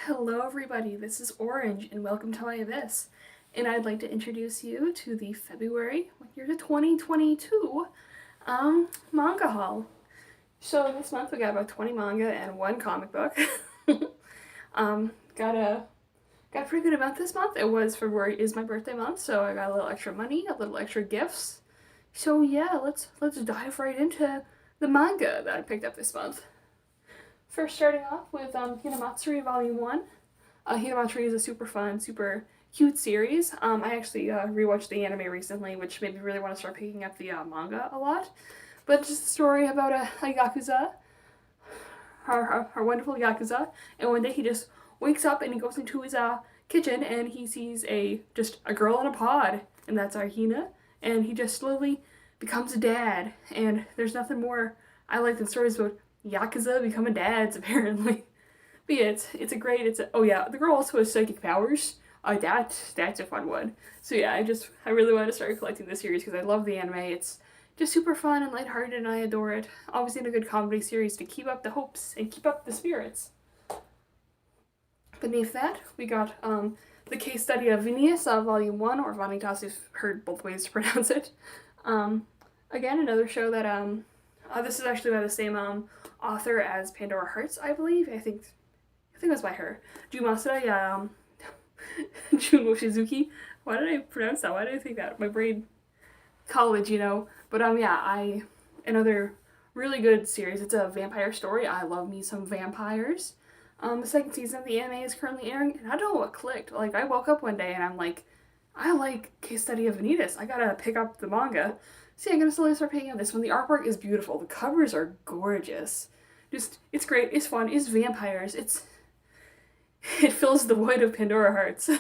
Hello everybody, this is Orange and welcome to my Abyss. And I'd like to introduce you to the February year to 2022 manga haul. So this month we got about 20 manga and one comic book. um, got a pretty good amount this month. It was February is my birthday month, so I got a little extra money, a little extra gifts. So yeah, let's dive right into the manga that I picked up this month. First, starting off with Hinamatsuri Volume 1. Hinamatsuri is a super fun, super cute series. I actually rewatched the anime recently, which made me really want to start picking up the manga a lot. But it's just a story about a Yakuza, our wonderful Yakuza, and one day he just wakes up and he goes into his kitchen and he sees just a girl in a pod, and that's our Hina, and he just slowly becomes a dad, and there's nothing more I like than stories about Yakuza becoming dads, apparently. But yeah, oh yeah, the girl also has psychic powers. That's a fun one. So yeah, I really want to start collecting this series because I love the anime. It's just super fun and lighthearted and I adore it. Obviously in a good comedy series to keep up the hopes and keep up the spirits. Beneath that, we got the case study of Vanitas, Volume 1, or Vanitas, you've heard both ways to pronounce it. Again, another show that this is actually by the same author as Pandora Hearts, I believe. I think it was by her. Jun Masuda, Jun Moshizuki. Why did I pronounce that? Why did I think that? My brain, college, you know. But yeah, another really good series. It's a vampire story. I love me some vampires. The second season of the anime is currently airing, and I don't know what clicked. Like, I woke up one day and I'm like, I like Case Study of Vanitas. I gotta pick up the manga. So yeah, I'm gonna slowly start picking up this one. The artwork is beautiful. The covers are gorgeous. It's great. It's fun. It's vampires. It fills the void of Pandora Hearts.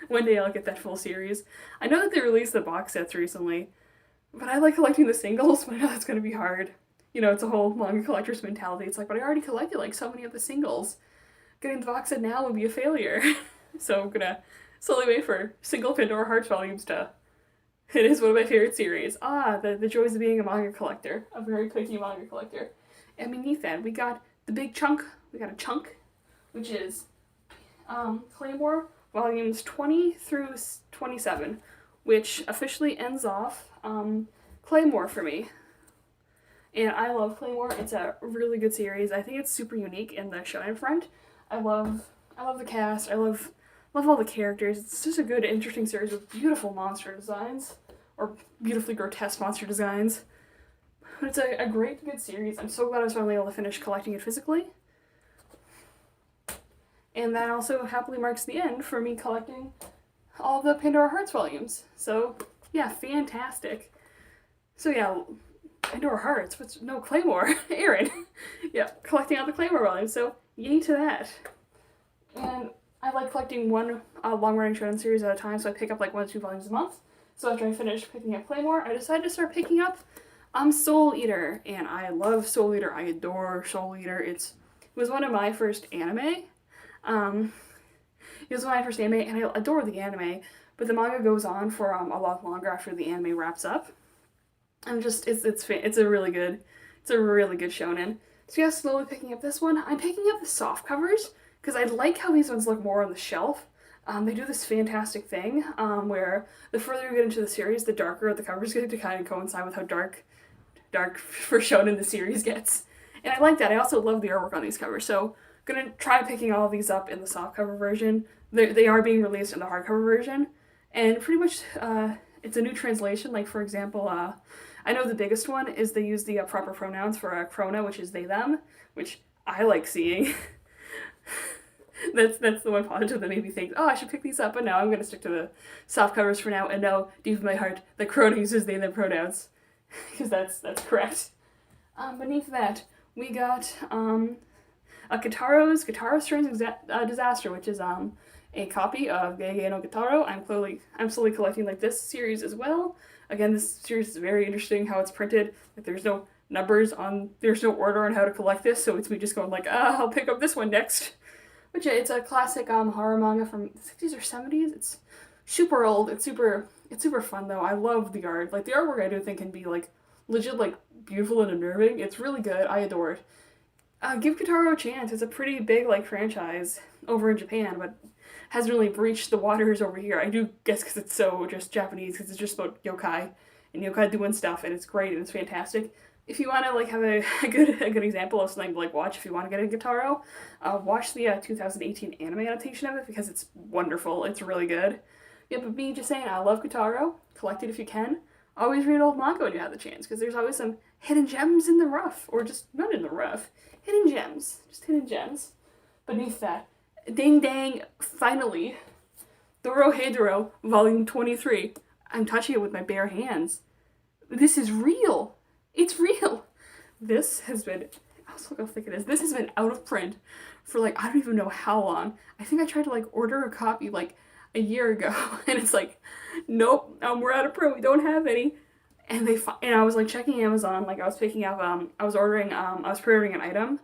One day I'll get that full series. I know that they released the box sets recently, but I like collecting the singles, but I know that's gonna be hard. You know, it's a whole manga collector's mentality. It's like, but I already collected like so many of the singles. Getting the box set now would be a failure. So I'm gonna slowly wait for single Pandora Hearts volumes to. It is one of my favorite series. The joys of being a manga collector. A very picky manga collector. And beneath that, we got the big chunk. We got a chunk, which is Claymore volumes 20 through 27, which officially ends off Claymore for me. And I love Claymore. It's a really good series. I think it's super unique in the shonen front. I love the cast. I love all the characters. It's just a good, interesting series with beautiful monster designs, or beautifully grotesque monster designs. But it's a great, good series. I'm so glad I was finally able to finish collecting it physically. And that also happily marks the end for me collecting all the Pandora Hearts volumes. So yeah, fantastic. So yeah, Pandora Hearts, no, Claymore, Aaron. Yeah, collecting all the Claymore volumes, so yay to that. And I like collecting one long-running shonen series at a time, so I pick up like 1 or 2 volumes a month. So after I finished picking up Claymore, I decided to start picking up Soul Eater, and I love Soul Eater. I adore Soul Eater. It was one of my first anime. And I adore the anime, but the manga goes on for a lot longer after the anime wraps up. And it's a really good shonen. So yeah, slowly picking up this one. I'm picking up the soft covers because I like how these ones look more on the shelf. They do this fantastic thing where the further you get into the series, the darker the covers get to kind of coincide with how dark for shonen the series gets. And I like that. I also love the artwork on these covers. So I'm gonna try picking all of these up in the softcover version. They are being released in the hardcover version, and pretty much it's a new translation. Like for example, I know the biggest one is they use the proper pronouns for Krona, which is they them, which I like seeing. That's the one positive that made me think, oh, I should pick these up, but no, I'm gonna stick to the soft covers for now, and know deep in my heart that Krona uses they them pronouns, because that's correct. Beneath that, we got Gitaro's Strange Disaster, which is a copy of Gege no Gitaro. I'm slowly collecting like this series as well. Again, this series is very interesting how it's printed. Like there's no order on how to collect this, so it's me just going like, I'll pick up this one next. But yeah, it's a classic horror manga from the 60s or 70s. It's super old. It's super fun though. I love the art. Like the artwork I do think can be like legit like beautiful and unnerving. It's really good. I adore it. Give Kitaro a chance. It's a pretty big like franchise over in Japan, but hasn't really breached the waters over here. I do guess because it's so just Japanese, because it's just about yokai and yokai doing stuff, and it's great and it's fantastic. If you want to like have a good example of something to like watch, if you want to get into Gitaro, watch the 2018 anime adaptation of it because it's wonderful. It's really good. Yeah, but me just saying, I love Gitaro. Collect it if you can. Always read old manga when you have the chance because there's always some hidden gems in the rough, or just not in the rough. Hidden gems, just hidden gems. Beneath that, ding dang! Finally, Dorohedoro, Volume 23. I'm touching it with my bare hands. This is real. It's real. This has been, let's look how thick it is. This has been out of print for like, I don't even know how long. I think I tried to like order a copy like a year ago and it's like, nope, we're out of print. We don't have any. And and I was like checking Amazon, like I was picking up, I was pre-ordering an item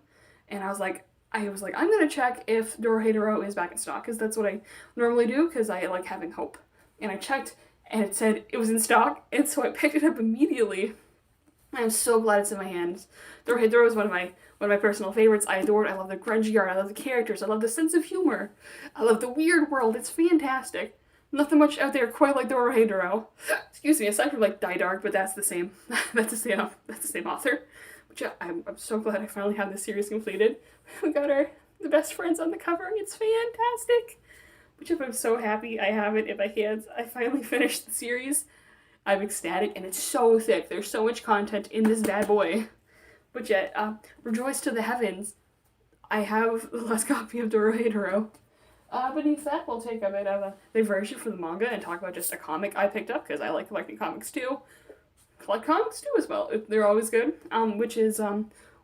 and I was like, I'm gonna check if Dorohedoro is back in stock because that's what I normally do because I like having hope. And I checked and it said it was in stock and so I picked it up immediately. I'm so glad it's in my hands. Dorohedoro is one of my personal favorites. I adore it. I love the grungy art. I love the characters. I love the sense of humor. I love the weird world. It's fantastic. Nothing much out there quite like Dorohedoro. Excuse me, aside from like Die Dark, but that's the same. That's the same author. Which I'm so glad I finally have this series completed. We got the best friends on the cover. It's fantastic. Which I'm so happy I have it in my hands. I finally finished the series. I'm ecstatic, and it's so thick. There's so much content in this bad boy. But yet, rejoice to the heavens. I have the last copy of Dorohedoro. Beneath that, we'll take a bit of a diversion from the manga and talk about just a comic I picked up, because I like collecting comics too. Collect comics too as well. They're always good. Which is,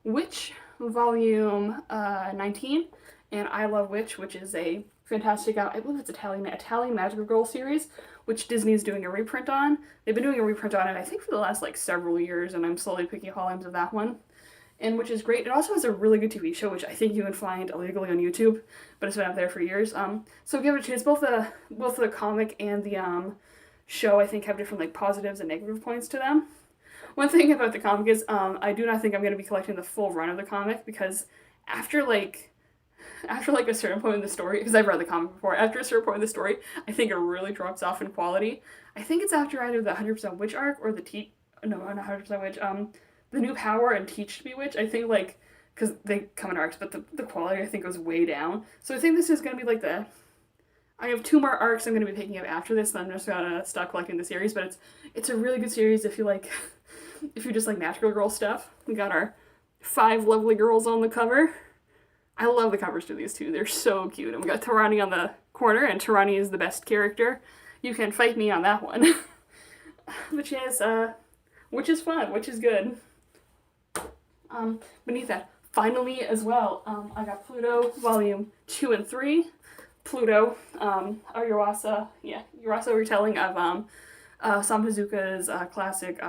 Witch, Volume 19. And I Love Witch, which is a fantastic, I believe it's Italian magical girl series, which Disney is doing a reprint on. They've been doing a reprint on it, I think, for the last like several years, and I'm slowly picking volumes of that one, and which is great. It also has a really good TV show, which I think you can find illegally on YouTube, but it's been out there for years. So give it a chance. Both the comic and the show, I think, have different like positives and negative points to them. One thing about the comic is, I do not think I'm going to be collecting the full run of the comic because after a certain point in the story, because I've read the comic before, after a certain point in the story, I think it really drops off in quality. I think it's after either the 100% Witch arc or not 100% Witch, the New Power and Teach to Be Witch. I think like, because they come in arcs, but the quality I think goes way down. So I think this is going to be like I have 2 more arcs I'm going to be picking up after this, and I'm just going to stop collecting the series, but it's a really good series if you like, if you just like magical girl stuff. We got our 5 lovely girls on the cover. I love the covers to these two. They're so cute. And we got Tarani on the corner, and Tarani is the best character. You can fight me on that one. which is fun, which is good. Beneath that, finally as well, I got Pluto Volume 2 and 3. Pluto, Yuasa retelling of Samtezuka's classic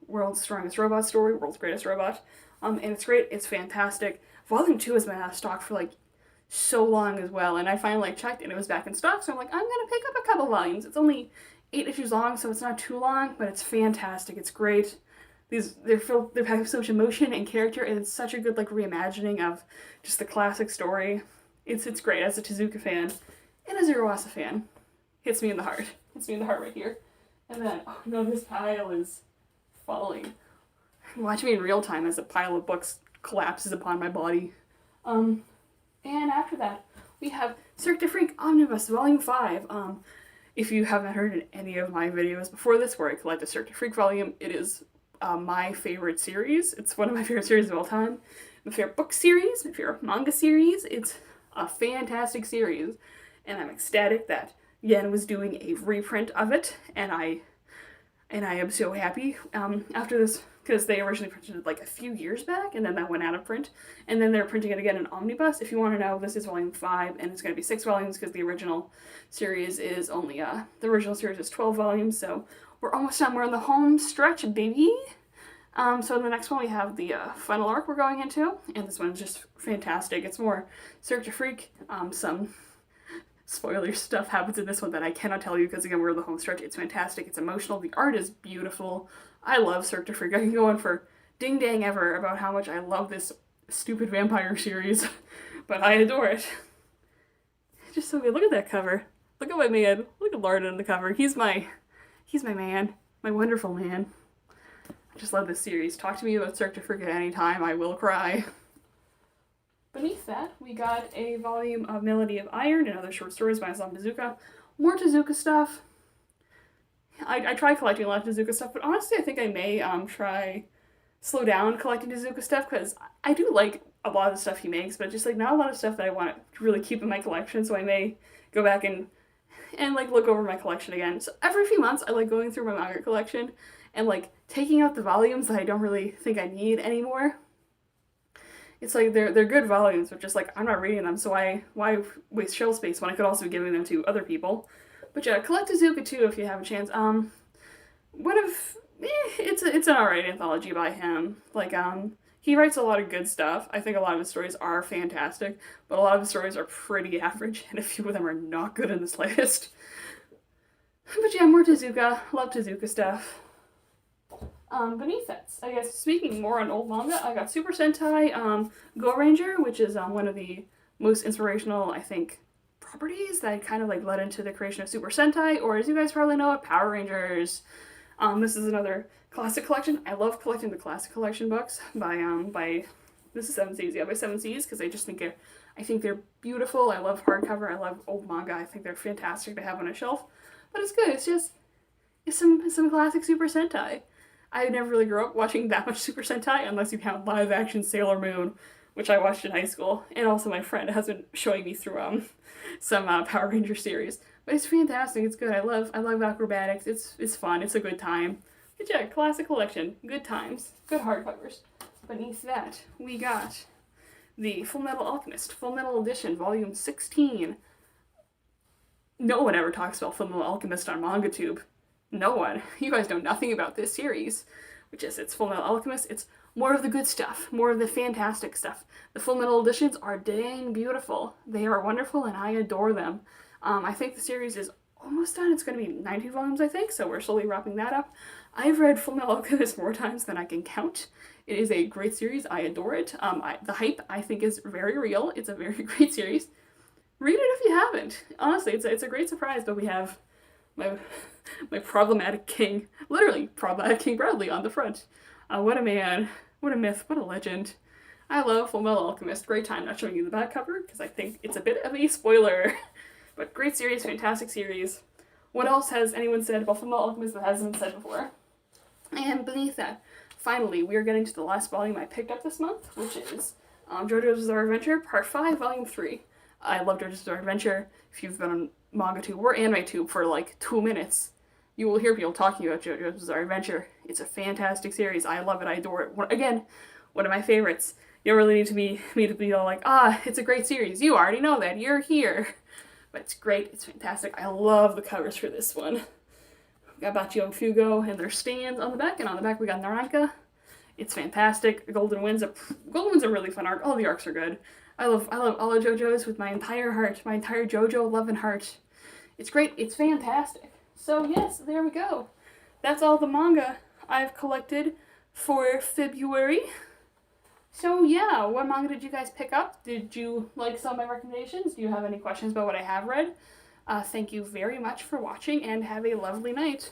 World's Strongest Robot story, World's Greatest Robot. And it's great. It's fantastic. Volume 2 has been out of stock for like so long as well, and I finally like checked and it was back in stock, so I'm like, I'm gonna pick up a couple volumes. It's only 8 issues long, so it's not too long, but it's fantastic. It's great. They're packed with so much emotion and character, and it's such a good like reimagining of just the classic story. It's great as a Tezuka fan and as a Yuasa fan. Hits me in the heart. Hits me in the heart right here. And then, oh no, this pile is falling. Watch me in real time as a pile of books collapses upon my body. And after that, we have Cirque du Freak Omnibus Volume 5. If you haven't heard in any of my videos before this where I collect a Cirque du Freak volume, it is my favorite series. It's one of my favorite series of all time. My favorite book series, my favorite manga series. It's a fantastic series. And I'm ecstatic that Yen was doing a reprint of it, and I am so happy after this, because they originally printed it like a few years back, and then that went out of print, and then they're printing it again in omnibus. If you want to know, this is volume 5, and it's going to be 6 volumes, because the original series is 12 volumes, so we're almost done. We're in the home stretch, baby. So in the next one, we have the final arc we're going into, and this one's just fantastic. It's more Cirque du Freak. Some spoiler stuff happens in this one that I cannot tell you because, again, we're in the home stretch. It's fantastic. It's emotional. The art is beautiful. I love Cirque du Freak. I can go on for ding dang ever about how much I love this stupid vampire series, but I adore it. It's just so good. Look at that cover. Look at my man. Look at Lord on the cover. He's my man. My wonderful man. I just love this series. Talk to me about Cirque du Freak anytime. I will cry. Beneath that, we got a volume of Melody of Iron and other short stories by Osamu Tezuka. More Tezuka stuff. I tried collecting a lot of Tezuka stuff, but honestly I think I may try slow down collecting Tezuka stuff, because I do like a lot of the stuff he makes, but just like not a lot of stuff that I want to really keep in my collection, so I may go back and like look over my collection again. So every few months I like going through my manga collection and like taking out the volumes that I don't really think I need anymore. It's like they're good volumes, but just like I'm not reading them, so why waste shelf space when I could also be giving them to other people? But yeah, collect Tezuka too if you have a chance. It's an alright anthology by him. Like he writes a lot of good stuff. I think a lot of his stories are fantastic, but a lot of his stories are pretty average, and a few of them are not good in the slightest. But yeah, more Tezuka. Love Tezuka stuff. Beneath that, I guess speaking more on old manga, I got Super Sentai Go Ranger, which is one of the most inspirational, I think, properties that kind of like led into the creation of Super Sentai, or as you guys probably know, Power Rangers. This is another classic collection. I love collecting the classic collection books by this is Seven Seas, yeah, by Seven Seas, because I just think they're beautiful. I love hardcover. I love old manga. I think they're fantastic to have on a shelf. But it's good. It's some classic Super Sentai. I never really grew up watching that much Super Sentai unless you count live action Sailor Moon, which I watched in high school, and also my friend has been showing me through some Power Ranger series. But it's fantastic. It's good. I love acrobatics. It's fun. It's a good time. But yeah, classic collection. Good times. Good hardcovers. Beneath that, we got the Full Metal Alchemist Full Metal Edition, Volume 16. No one ever talks about Full Metal Alchemist on MangaTube. No one. You guys know nothing about this series, which is it's Full Metal Alchemist. It's more of the good stuff, more of the fantastic stuff. The Full Metal editions are dang beautiful. They are wonderful, and I adore them. I think the series is almost done. It's going to be 19 volumes, I think, so we're slowly wrapping that up. I've read Full Metal Alchemist more times than I can count. It is a great series. I adore it. The hype, I think, is very real. It's a very great series. Read it if you haven't. Honestly, it's a great surprise, but we have my problematic king, literally problematic King Bradley on the front. What a man, what a myth, what a legend. I love Full Metal Alchemist. Great time not showing you the back cover because I think it's a bit of a spoiler. But great series, fantastic series. What else has anyone said about Full Metal Alchemist that hasn't been said before? And beneath that, finally, we are getting to the last volume I picked up this month, which is JoJo's Bizarre Adventure, Part 5, Volume 3. I love JoJo's Bizarre Adventure. If you've been on MangaTube or AnimeTube for like 2 minutes, you will hear people talking about JoJo's Bizarre Adventure. It's a fantastic series. I love it. I adore it. Again, one of my favorites. You don't really need me to be all like, it's a great series. You already know that. You're here. But it's great. It's fantastic. I love the covers for this one. We got Bachio and Fugo and their stands on the back, and on the back we got Naranka. It's fantastic. Golden Wind's a really fun arc. All the arcs are good. I love all of JoJo's with my entire heart, my entire JoJo love and heart. It's great. It's fantastic. So yes, there we go. That's all the manga I've collected for February. So yeah, what manga did you guys pick up? Did you like some of my recommendations? Do you have any questions about what I have read? Thank you very much for watching, and have a lovely night.